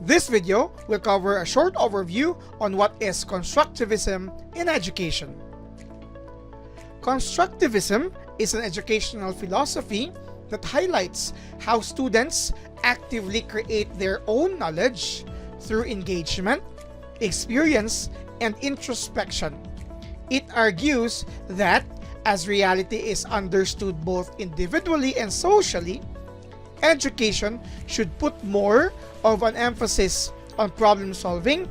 This video will cover a short overview on what is constructivism in education. Constructivism is an educational philosophy that highlights how students actively create their own knowledge through engagement, experience, and introspection. It argues that as reality is understood both individually and socially, education should put more of an emphasis on problem solving,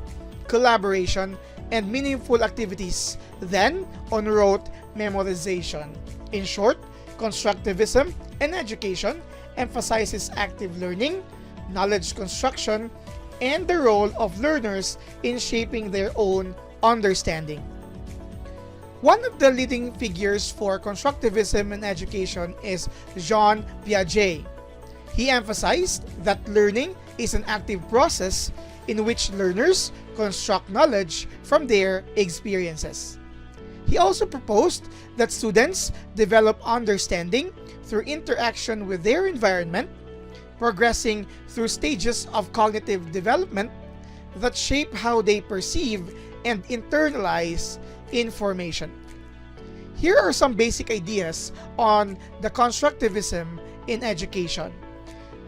collaboration, and meaningful activities than on rote memorization. In short, constructivism in education emphasizes active learning, knowledge construction, and the role of learners in shaping their own understanding. One of the leading figures for constructivism in education is Jean Piaget. He emphasized that learning is an active process in which learners construct knowledge from their experiences. He also proposed that students develop understanding through interaction with their environment, progressing through stages of cognitive development that shape how they perceive and internalize information. Here are some basic ideas on the constructivism in education.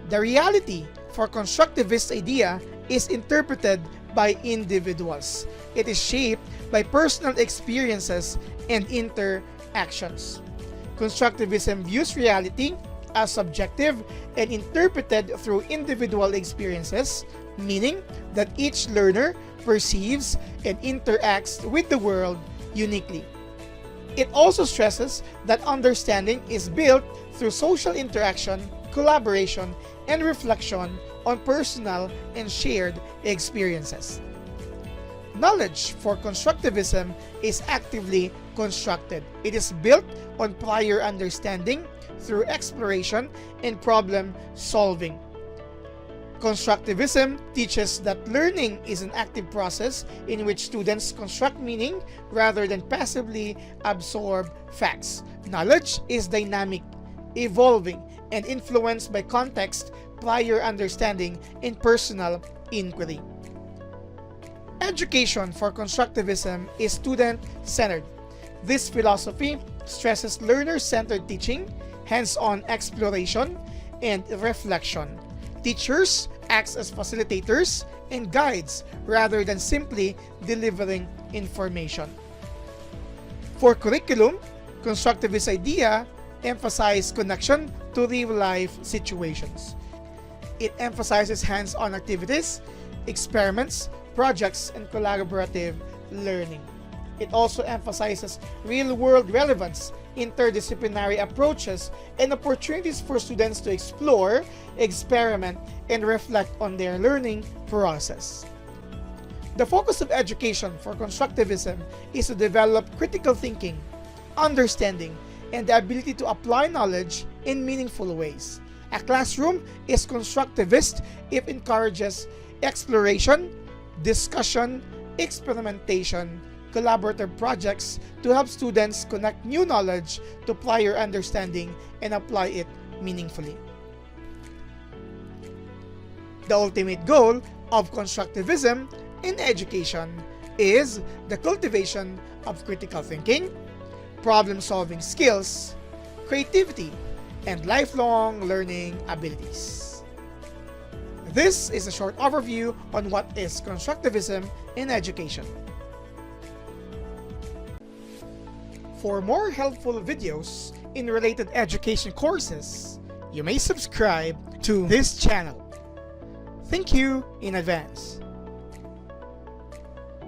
The reality for constructivist idea is interpreted by individuals. It is shaped by personal experiences and interactions. Constructivism views reality as subjective and interpreted through individual experiences, meaning that each learner perceives and interacts with the world uniquely. It also stresses that understanding is built through social interaction, collaboration, and reflection on personal and shared experiences. Knowledge for constructivism is actively constructed. It is built on prior understanding through exploration and problem solving. Constructivism teaches that learning is an active process in which students construct meaning rather than passively absorb facts. Knowledge is dynamic, evolving, and influenced by context, prior understanding, and personal inquiry. Education for constructivism is student-centered. This philosophy stresses learner-centered teaching, hands-on exploration, and reflection. Teachers act as facilitators and guides rather than simply delivering information. For curriculum, constructivist idea emphasizes connection to real-life situations. It emphasizes hands-on activities, experiments, projects, and collaborative learning. It also emphasizes real-world relevance, interdisciplinary approaches, and opportunities for students to explore, experiment, and reflect on their learning process. The focus of education for constructivism is to develop critical thinking, understanding, and the ability to apply knowledge in meaningful ways. A classroom is constructivist if it encourages exploration, discussion, experimentation, collaborative projects to help students connect new knowledge to prior understanding and apply it meaningfully. The ultimate goal of constructivism in education is the cultivation of critical thinking, problem-solving skills, creativity, and lifelong learning abilities. This is a short overview on what is constructivism in education. For more helpful videos in related education courses, you may subscribe to this channel. Thank you in advance.